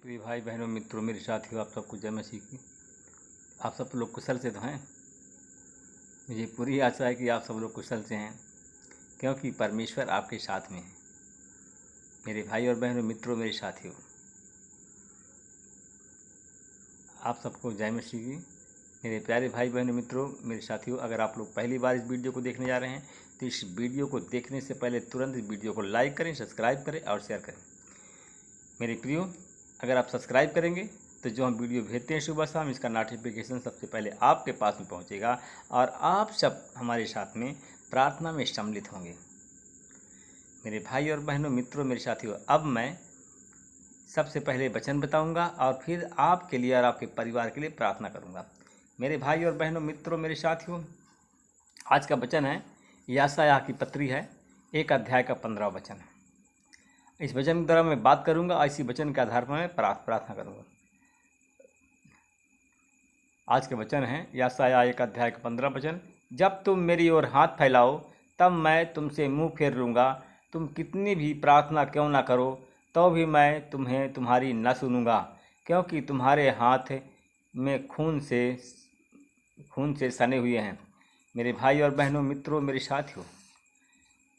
प्रिय भाई बहनों मित्रों मेरे साथियों, आप सबको जय मसीह की। आप सब लोग कुशल से तो हैं। मुझे पूरी आशा है कि आप सब लोग कुशल से हैं, क्योंकि परमेश्वर आपके साथ में है। मेरे भाई और बहनों मित्रों मेरे साथियों, आप सबको जय मसीह की। मेरे प्यारे भाई बहनों मित्रों मेरे साथियों, अगर आप लोग पहली बार इस वीडियो को देखने जा रहे हैं तो इस वीडियो को देखने से पहले तुरंत इस वीडियो को लाइक करें, सब्सक्राइब करें और शेयर करें। मेरे प्रियो, अगर आप सब्सक्राइब करेंगे तो जो हम वीडियो भेजते हैं सुबह शाम, इसका नोटिफिकेशन सबसे पहले आपके पास में पहुंचेगा और आप सब हमारे साथ में प्रार्थना में सम्मिलित होंगे। मेरे भाई और बहनों मित्रों मेरे साथियों, अब मैं सबसे पहले वचन बताऊंगा और फिर आपके लिए और आपके परिवार के लिए प्रार्थना करूंगा। मेरे भाई और बहनों मित्रों मेरे साथियों, आज का वचन है यशायाह की पत्री है 1 अध्याय का 15 वचन है। इस वचन के द्वारा मैं बात करूंगा और इसी वचन के आधार पर मैं प्रार्थना करूंगा। आज के वचन है यशायाह 1 अध्याय का 15 वचन। जब तुम मेरी ओर हाथ फैलाओ तब मैं तुमसे मुंह फेर लूँगा। तुम कितनी भी प्रार्थना क्यों ना करो तो भी मैं तुम्हारी न सुनूंगा, क्योंकि तुम्हारे हाथ में खून से सने हुए हैं। मेरे भाई और बहनों मित्रों मेरे साथियों,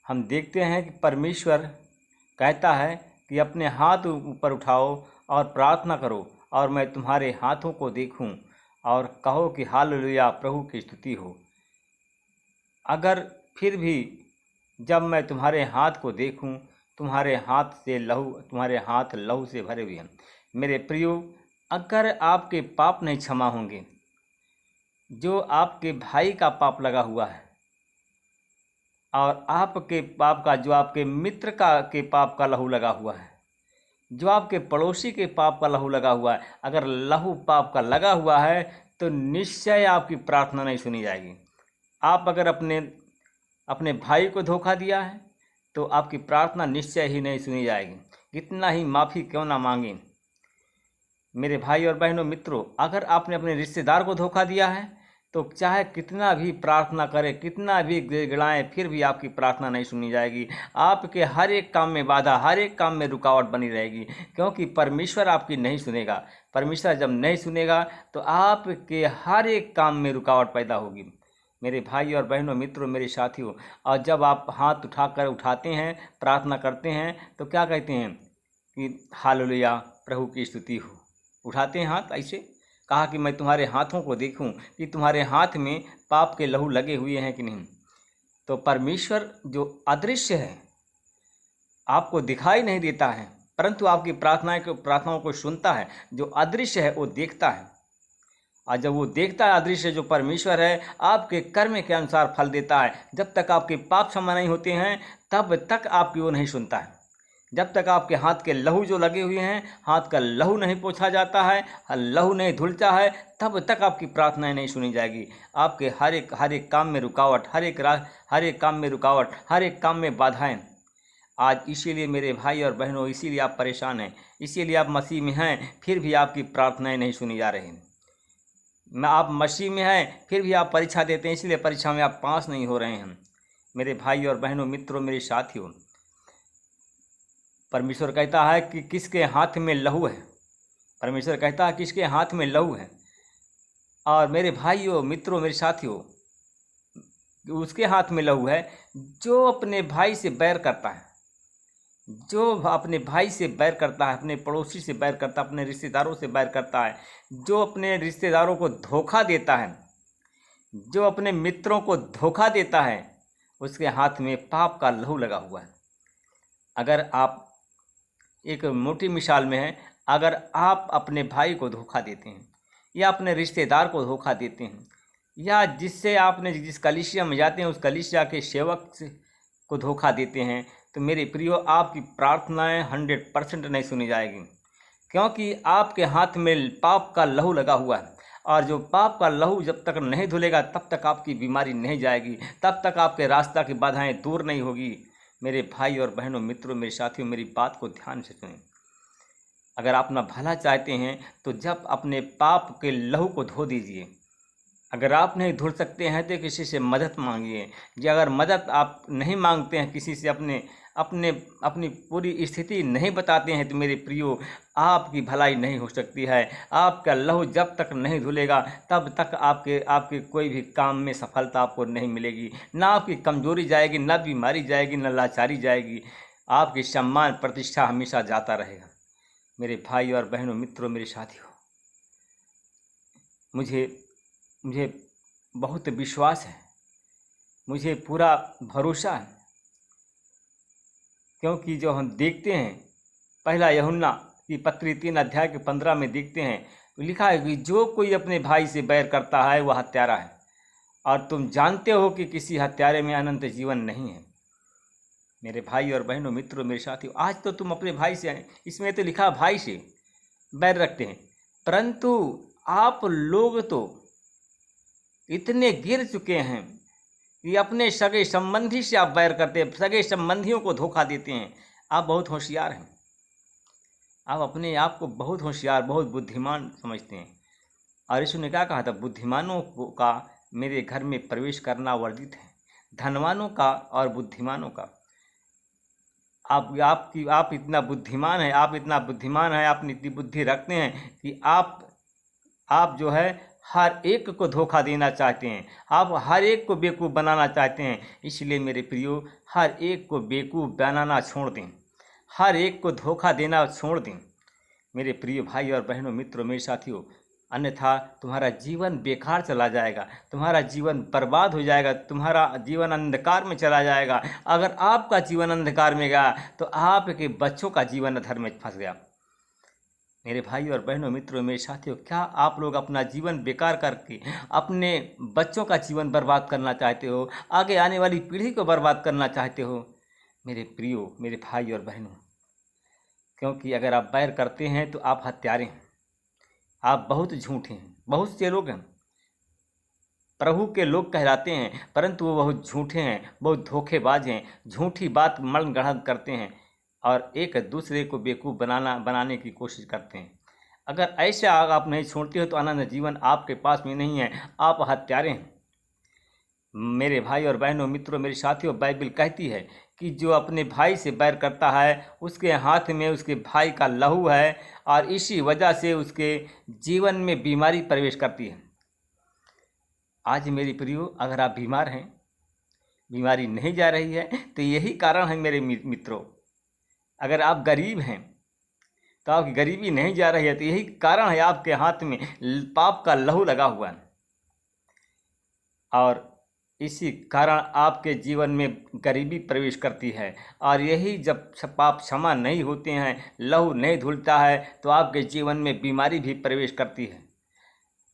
हम देखते हैं कि परमेश्वर कहता है कि अपने हाथ ऊपर उठाओ और प्रार्थना करो और मैं तुम्हारे हाथों को देखूं और कहो कि हालेलुया, प्रभु की स्तुति हो। अगर फिर भी जब मैं तुम्हारे हाथ को देखूं, तुम्हारे हाथ लहू से भरे हुए हैं। मेरे प्रियो, अगर आपके पाप नहीं क्षमा होंगे, जो आपके भाई का पाप लगा हुआ है और आपके पाप का, जो आपके मित्र के पाप का लहू लगा हुआ है, जो आपके पड़ोसी के पाप का लहू लगा हुआ है, अगर लहू पाप का लगा हुआ है तो निश्चय आपकी प्रार्थना नहीं सुनी जाएगी। आप अगर अपने भाई को धोखा दिया है तो आपकी प्रार्थना निश्चय ही नहीं सुनी जाएगी, कितना ही माफ़ी क्यों ना मांगे। मेरे भाई और बहनों मित्रों, अगर आपने अपने रिश्तेदार को धोखा दिया है तो चाहे कितना भी प्रार्थना करें, कितना भी गिड़गिड़ाएं, फिर भी आपकी प्रार्थना नहीं सुनी जाएगी। आपके हर एक काम में बाधा, हर एक काम में रुकावट बनी रहेगी, क्योंकि परमेश्वर आपकी नहीं सुनेगा। परमेश्वर जब नहीं सुनेगा तो आपके हर एक काम में रुकावट पैदा होगी। मेरे भाई और बहनों मित्रों मेरे साथियों, और जब आप हाथ उठाते हैं, प्रार्थना करते हैं तो क्या कहते हैं कि हालेलुया, प्रभु की स्तुति हो। उठाते हैं हाथ, ऐसे कहा कि मैं तुम्हारे हाथों को देखूं कि तुम्हारे हाथ में पाप के लहू लगे हुए हैं कि नहीं। तो परमेश्वर जो अदृश्य है, आपको दिखाई नहीं देता है, परंतु आपकी प्रार्थनाओं को सुनता है। जो अदृश्य है वो देखता है, और जब वो देखता है, अदृश्य जो परमेश्वर है आपके कर्म के अनुसार फल देता है। जब तक आपके पाप क्षमा नहीं होते हैं तब तक आपकी वो नहीं सुनता है। जब तक आपके हाथ के लहू जो लगे हुए हैं, हाथ का लहू नहीं पोंछा जाता है, लहू नहीं धुलता है, तब तक आपकी प्रार्थनाएं नहीं सुनी जाएगी। आपके हर एक काम में रुकावट, हर एक काम में रुकावट, हर एक काम में बाधाएं। आज इसीलिए मेरे भाई और बहनों, इसीलिए आप परेशान हैं, इसीलिए आप मसीह में हैं, फिर भी आपकी प्रार्थनाएं नहीं सुनी जा रही। आप मसीह में हैं, फिर भी आप परीक्षा देते हैं, इसलिए परीक्षा में आप पास नहीं हो रहे हैं। मेरे भाई और बहनों मित्रों मेरे साथियों, परमेश्वर कहता है कि किसके हाथ में लहू है। परमेश्वर कहता है किसके हाथ में लहू है। और मेरे भाइयों मित्रों मेरे साथियों, उसके हाथ में लहू है जो अपने भाई से बैर करता है, जो अपने भाई से बैर करता है, अपने पड़ोसी से बैर करता है, अपने रिश्तेदारों से बैर करता है, जो अपने रिश्तेदारों को धोखा देता है, जो अपने मित्रों को धोखा देता है, उसके हाथ में पाप का लहू लगा हुआ है। अगर आप, एक मोटी मिसाल में है, अगर आप अपने भाई को धोखा देते हैं या अपने रिश्तेदार को धोखा देते हैं, या जिस कलीसिया में जाते हैं उस कलीसिया के सेवक को धोखा देते हैं, तो मेरे प्रियो, आपकी प्रार्थनाएं 100% नहीं सुनी जाएगी, क्योंकि आपके हाथ में पाप का लहू लगा हुआ है। और जो पाप का लहू जब तक नहीं धुलेगा तब तक आपकी बीमारी नहीं जाएगी, तब तक आपके रास्ता की बाधाएं दूर नहीं होगी। मेरे भाई और बहनों मित्रों मेरे साथियों, मेरी बात को ध्यान से सुनें। अगर आप अपना भला चाहते हैं तो जब अपने पाप के लहू को धो दीजिए। अगर आप नहीं धुल सकते हैं तो किसी से मदद मांगिए। या अगर मदद आप नहीं मांगते हैं किसी से, अपने अपनी पूरी स्थिति नहीं बताते हैं तो मेरे प्रियो, आपकी भलाई नहीं हो सकती है। आपका लहू जब तक नहीं धुलेगा तब तक आपके आपके कोई भी काम में सफलता आपको नहीं मिलेगी। ना आपकी कमजोरी जाएगी, ना बीमारी जाएगी, ना लाचारी जाएगी। आपकी सम्मान प्रतिष्ठा हमेशा जाता रहेगा। मेरे भाई और बहनों, मित्रों, मेरे साथियों, मुझे मुझे बहुत विश्वास है, मुझे पूरा भरोसा है, क्योंकि जो हम देखते हैं पहला यूहन्ना की पत्री 3 अध्याय के 15 में देखते हैं, तो लिखा है कि जो कोई अपने भाई से बैर करता है वह हत्यारा है, और तुम जानते हो कि किसी हत्यारे में अनंत जीवन नहीं है। मेरे भाई और बहनों, मित्रों, मेरे साथियों, आज तो तुम अपने भाई से हैं, इसमें तो लिखा भाई से बैर रखते हैं, परंतु आप लोग तो इतने गिर चुके हैं कि अपने सगे संबंधी से आप बैर करते हैं, सगे संबंधियों को धोखा देते हैं। आप बहुत होशियार हैं, आप अपने आप को बहुत होशियार, बहुत बुद्धिमान समझते हैं। और यीशु ने क्या कहा था? बुद्धिमानों का मेरे घर में प्रवेश करना वर्जित है, धनवानों का और बुद्धिमानों का। आप इतना बुद्धिमान हैं, आप इतना बुद्धिमान हैं, आप इतनी बुद्धि रखते हैं कि आप जो है हर एक को धोखा देना चाहते हैं, आप हर एक को बेवकूफ़ बनाना चाहते हैं। इसलिए मेरे प्रियो, हर एक को बेवकूफ़ बनाना छोड़ दें, हर एक को धोखा देना छोड़ दें मेरे प्रिय भाई और बहनों, मित्रों, मेरे साथियों। अन्यथा तुम्हारा जीवन बेकार चला जाएगा, तुम्हारा जीवन बर्बाद हो जाएगा, तुम्हारा जीवन अंधकार में चला जाएगा। अगर आपका जीवन अंधकार में गया तो आपके बच्चों का जीवन अधर में फंस गया। मेरे भाई और बहनों, मित्रों, मेरे साथियों, क्या आप लोग अपना जीवन बेकार करके अपने बच्चों का जीवन बर्बाद करना चाहते हो? आगे आने वाली पीढ़ी को बर्बाद करना चाहते हो? मेरे प्रियो, मेरे भाई और बहनों, क्योंकि अगर आप बैर करते हैं तो आप हत्यारे हैं, आप बहुत झूठे हैं। बहुत से लोग हैं, प्रभु के लोग कहलाते हैं, परंतु वो बहुत झूठे हैं, बहुत धोखेबाज हैं, झूठी बात मनगढ़ंत करते हैं और एक दूसरे को बेवकूफ़ बनाने की कोशिश करते हैं। अगर ऐसे आग आप नहीं छोड़ते हो तो अनंत जीवन आपके पास में नहीं है, आप हत्यारे हैं। मेरे भाई और बहनों, मित्रों, मेरे साथियों, बाइबल कहती है कि जो अपने भाई से बैर करता है उसके हाथ में उसके भाई का लहू है, और इसी वजह से उसके जीवन में बीमारी प्रवेश करती है। आज मेरे प्रियो, अगर आप बीमार हैं, बीमारी नहीं जा रही है, तो यही कारण है मेरे मित्रों। अगर आप गरीब हैं तो आपकी गरीबी नहीं जा रही है, तो यही कारण है आपके हाथ में पाप का लहू लगा हुआ है, और इसी कारण आपके जीवन में गरीबी प्रवेश करती है। और यही जब पाप क्षमा नहीं होते हैं, लहू नहीं धुलता है, तो आपके जीवन में बीमारी भी प्रवेश करती है।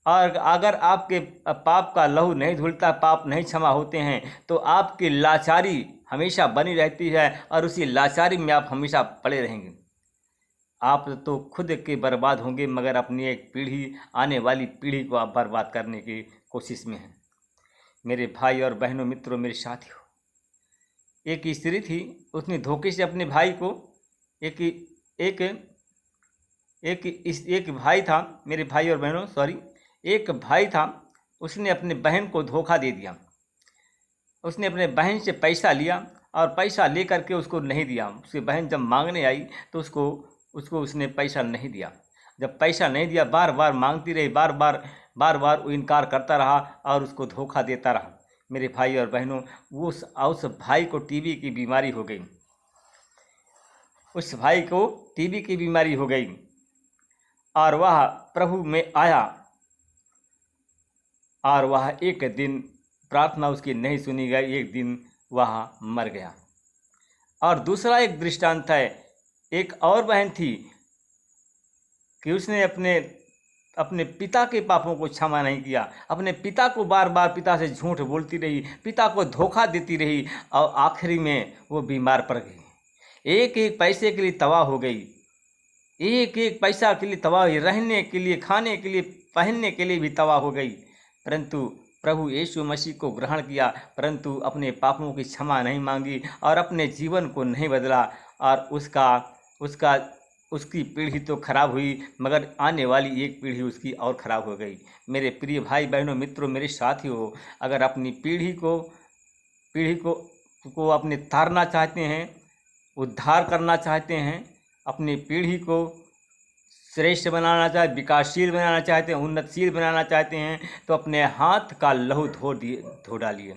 और अगर आपके पाप का लहू नहीं धुलता, पाप नहीं क्षमा होते हैं, तो आपकी लाचारी हमेशा बनी रहती है, और उसी लाचारी में आप हमेशा पड़े रहेंगे। आप तो खुद के बर्बाद होंगे, मगर अपनी एक पीढ़ी, आने वाली पीढ़ी को आप बर्बाद करने की कोशिश में हैं। मेरे भाई और बहनों, मित्रों, मेरे साथियों, एक स्त्री थी, उसने धोखे से अपने भाई को, एक एक एक एक भाई था, मेरे भाई और बहनों, सॉरी, एक भाई था, उसने अपने बहन को धोखा दे दिया। उसने अपने बहन से पैसा लिया और पैसा ले करके उसको नहीं दिया। उसकी बहन जब मांगने आई तो उसको उसने पैसा नहीं दिया। जब पैसा नहीं दिया, बार बार मांगती रही, बार बार वो इनकार करता रहा और उसको धोखा देता रहा। मेरे भाई और बहनों, उस भाई को टीबी की बीमारी हो गई। उस भाई को टीबी की बीमारी हो गई और वह प्रभु में आया, और वह एक दिन प्रार्थना उसकी नहीं सुनी गई, एक दिन वह मर गया। और दूसरा एक दृष्टांत है, एक और बहन थी कि उसने अपने पिता के पापों को क्षमा नहीं किया, अपने पिता को बार बार पिता से झूठ बोलती रही, पिता को धोखा देती रही, और आखिरी में वो बीमार पड़ गई। एक एक पैसे के लिए तबाह हो गई, एक एक पैसा के लिए तबाह हुई, रहने के लिए, खाने के लिए, पहनने के लिए भी तबाह हो गई। परंतु प्रभु यीशु मसीह को ग्रहण किया, परंतु अपने पापों की क्षमा नहीं मांगी और अपने जीवन को नहीं बदला, और उसकी पीढ़ी तो खराब हुई, मगर आने वाली एक पीढ़ी उसकी और ख़राब हो गई। मेरे प्रिय भाई बहनों, मित्रों, मेरे साथियों, अगर अपनी पीढ़ी को अपने तारना चाहते हैं उद्धार करना चाहते हैं, अपनी पीढ़ी को श्रेष्ठ बनाना चाहते, विकासशील बनाना चाहते हैं, उन्नतशील बनाना चाहते हैं, तो अपने हाथ का लहू धो डालिए।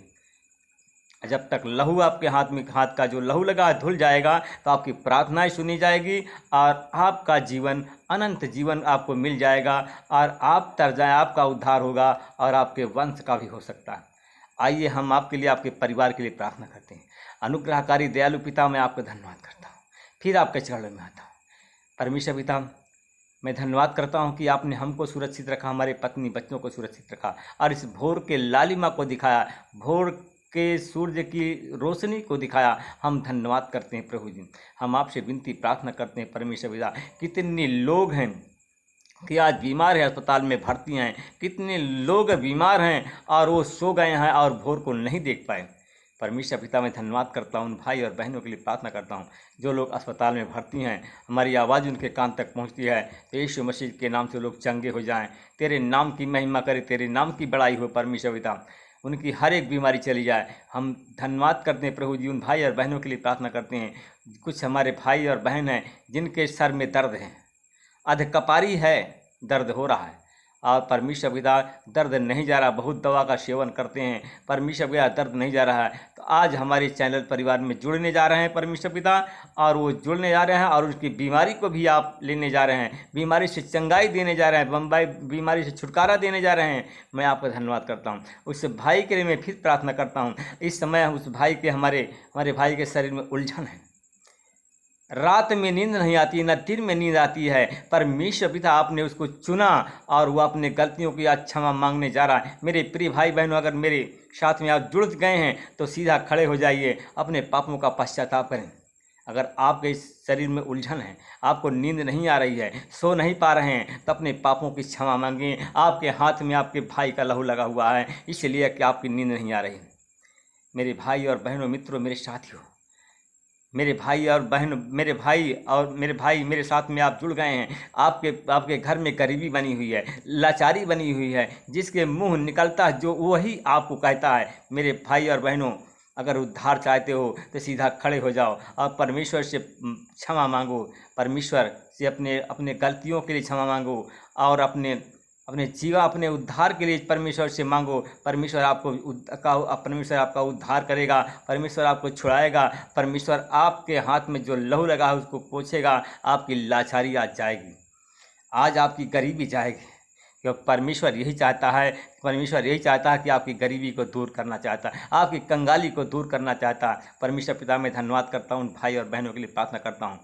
जब तक लहू आपके हाथ का जो लहू लगा धुल जाएगा तो आपकी प्रार्थनाएं सुनी जाएगी और आपका जीवन अनंत जीवन आपको मिल जाएगा और आप तर जाए, आपका उद्धार होगा और आपके वंश का भी हो सकता है। आइए हम आपके लिए, आपके परिवार के लिए प्रार्थना करते हैं। अनुग्रहकारी दयालु पिता, मैं आपका धन्यवाद करता हूँ, फिर आपके चरणों में आता हूँ। परमेश्वर पिता, मैं धन्यवाद करता हूँ कि आपने हमको सुरक्षित रखा, हमारे पत्नी बच्चों को सुरक्षित रखा और इस भोर के लालिमा को दिखाया, भोर के सूर्य की रोशनी को दिखाया। हम धन्यवाद करते हैं प्रभु जी। हम आपसे विनती प्रार्थना करते हैं परमेश्वर पिता, कितने लोग हैं कि आज बीमार है, अस्पताल में भर्ती हैं, कितने लोग बीमार हैं और वो सो गए हैं और भोर को नहीं देख पाए। परमेश्वर पिता, मैं धन्यवाद करता हूँ उन भाई और बहनों के लिए प्रार्थना करता हूँ जो लोग अस्पताल में भर्ती हैं, हमारी आवाज़ उनके कान तक पहुँचती है तो यीशु मसीह के नाम से लोग चंगे हो जाएं, तेरे नाम की महिमा करें, तेरे नाम की बड़ाई हो। परमेश्वर पिता, उनकी हर एक बीमारी चली जाए। हम धन्यवाद करते हैं प्रभु जी, उन भाई और बहनों के लिए प्रार्थना करते हैं। कुछ हमारे भाई और बहन हैं जिनके सर में दर्द है, अधकपारी है, दर्द हो रहा है और परमेश्वर पिता दर्द नहीं जा रहा, बहुत दवा का सेवन करते हैं, परमेश्वर पिता दर्द नहीं जा रहा है, तो आज हमारे चैनल परिवार में जुड़ने जा रहे हैं परमेश्वर पिता, और वो जुड़ने जा रहे हैं और उसकी बीमारी को भी आप लेने जा रहे हैं, बीमारी से चंगाई देने जा रहे हैं, बम्बई बीमारी से छुटकारा देने जा रहे हैं। मैं आपका धन्यवाद करता हूँ। उस भाई के लिए मैं फिर प्रार्थना करता हूँ। इस समय उस भाई के हमारे भाई के शरीर में उलझन है, रात में नींद नहीं आती, न दिन में नींद आती है। परमेश्वर पिता, आपने उसको चुना और वो अपने गलतियों की आज क्षमा मांगने जा रहा है। मेरे प्रिय भाई बहनों, अगर मेरे साथ में आप जुड़ गए हैं तो सीधा खड़े हो जाइए, अपने पापों का पश्चाताप करें। अगर आपके इस शरीर में उलझन है, आपको नींद नहीं आ रही है, सो नहीं पा रहे हैं, तो अपने पापों की क्षमा मांगिए। आपके हाथ में आपके भाई का लहू लगा हुआ है, इसलिए कि आपकी नींद नहीं आ रही। मेरे भाई और बहनों, मित्रों, मेरे साथियों, मेरे भाई और बहन, मेरे भाई मेरे साथ में आप जुड़ गए हैं। आपके घर में गरीबी बनी हुई है, लाचारी बनी हुई है, जिसके मुंह निकलता है जो वही आपको कहता है। मेरे भाई और बहनों, अगर उद्धार चाहते हो तो सीधा खड़े हो जाओ और परमेश्वर से क्षमा मांगो, परमेश्वर से अपने अपने गलतियों के लिए क्षमा मांगो और अपने अपने उद्धार के लिए परमेश्वर से मांगो। परमेश्वर आपका उद्धार करेगा, परमेश्वर आपको छुड़ाएगा, परमेश्वर आपके हाथ में जो लहू लगा है उसको पोंछेगा। आपकी लाचारी आज जाएगी, आज आपकी गरीबी जाएगी, क्योंकि परमेश्वर यही चाहता है कि आपकी गरीबी को दूर करना चाहता है, आपकी कंगाली को दूर करना चाहता है। परमेश्वर पिता, मैं धन्यवाद करता हूँ, भाई और बहनों के लिए प्रार्थना करता हूँ।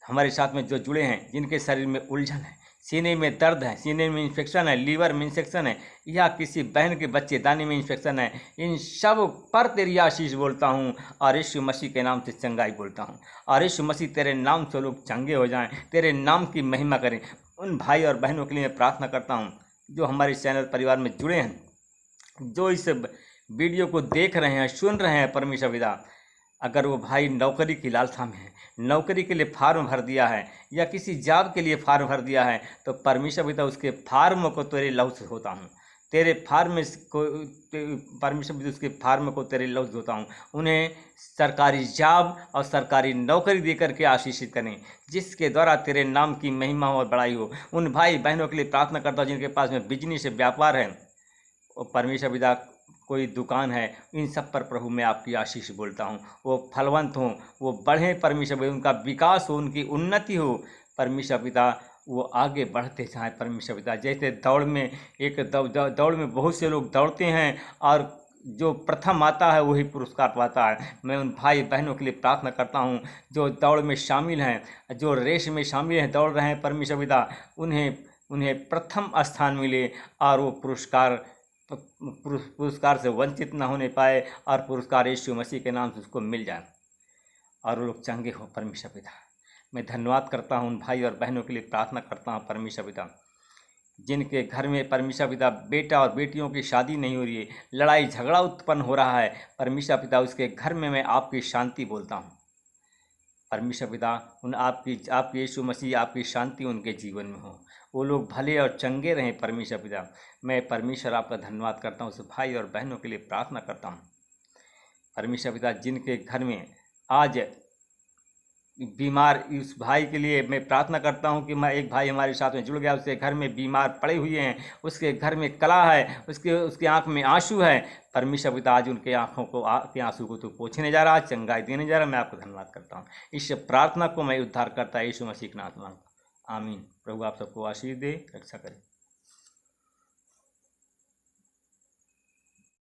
हमारे साथ में जो जुड़े हैं, जिनके शरीर में उलझन है, सीने में दर्द है, सीने में इन्फेक्शन है, लीवर में इन्फेक्शन है, या किसी बहन के बच्चेदानी में इन्फेक्शन है, इन सब पर तेरी आशीष बोलता हूँ और यीशु मसीह के नाम से चंगाई बोलता हूँ। और यीशु मसीह, तेरे नाम से लोग चंगे हो जाएं, तेरे नाम की महिमा करें। उन भाई और बहनों के लिए मैं प्रार्थना करता हूँ जो हमारे चैनल परिवार में जुड़े हैं, जो इस वीडियो को देख रहे हैं, सुन रहे हैं। परमेश्वर पिता, अगर वो भाई नौकरी की लालसा में है, नौकरी के लिए फार्म भर दिया है या किसी जॉब के लिए फार्म भर दिया है, तो परमेश्वर पिता उसके फार्म को तेरे लहू से धोता हूँ, तेरे फार्म को परमेश्वर पिता उसके फार्म को तेरे लहू से धोता हूँ। उन्हें सरकारी जॉब और सरकारी नौकरी देकर के आशीषित करें, जिसके द्वारा तेरे नाम की महिमा और बड़ाई हो। उन भाई बहनों के लिए प्रार्थना करता हूँ जिनके पास में बिजनेस व्यापार है, और परमेश्वर पिता कोई दुकान है, इन सब पर प्रभु मैं आपकी आशीष बोलता हूँ। वो फलवंत हों, वो बढ़ें परमेश्वर पिता, उनका विकास हो, उनकी उन्नति हो। परमेश्वर पिता, वो आगे बढ़ते जाएं परमेश्वर पिता। जैसे दौड़ में बहुत से लोग दौड़ते हैं और जो प्रथम आता है वही पुरस्कार पाता है। मैं उन भाई बहनों के लिए प्रार्थना करता हूँ जो दौड़ में शामिल हैं, जो रेस में शामिल हैं, दौड़ रहे हैं परमेश्वर पिता, उन्हें प्रथम स्थान मिले और वो पुरस्कार से वंचित न होने पाए और पुरस्कार यीशु मसीह के नाम से उसको मिल जाए और वो लोग चंगे हो। परमेश्वर पिता, मैं धन्यवाद करता हूँ, उन भाई और बहनों के लिए प्रार्थना करता हूँ परमेश्वर पिता, जिनके घर में परमेश्वर पिता बेटा और बेटियों की शादी नहीं हो रही है, लड़ाई झगड़ा उत्पन्न हो रहा है, परमेश्वर पिता उसके घर में मैं आपकी शांति बोलता हूँ। परमेश्वर पिता, आपकी यीशु मसीह, आपकी शांति उनके जीवन में हो, वो लोग भले और चंगे रहें। परमेश्वर पिता, मैं परमेश्वर आपका धन्यवाद करता हूँ, उस भाई और बहनों के लिए प्रार्थना करता हूँ। परमेश्वर पिता, जिनके घर में आज बीमार इस भाई के लिए मैं प्रार्थना करता हूं कि मैं एक भाई हमारे साथ में जुड़ गया, उसके घर में बीमार पड़े हुए हैं, उसके घर में कला है, उसके आंख में आंसू है। परमेश्वर पिता आज उनके आंखों को के आंसू को तो पोंछने जा रहा है, चंगाई देने जा रहा है। मैं आपको धन्यवाद करता हूँ। इस प्रार्थना को मैं उद्धार करता यीशु मसीह के नाम में, आमीन। प्रभु आप सबको आशीष दे, रक्षा करे।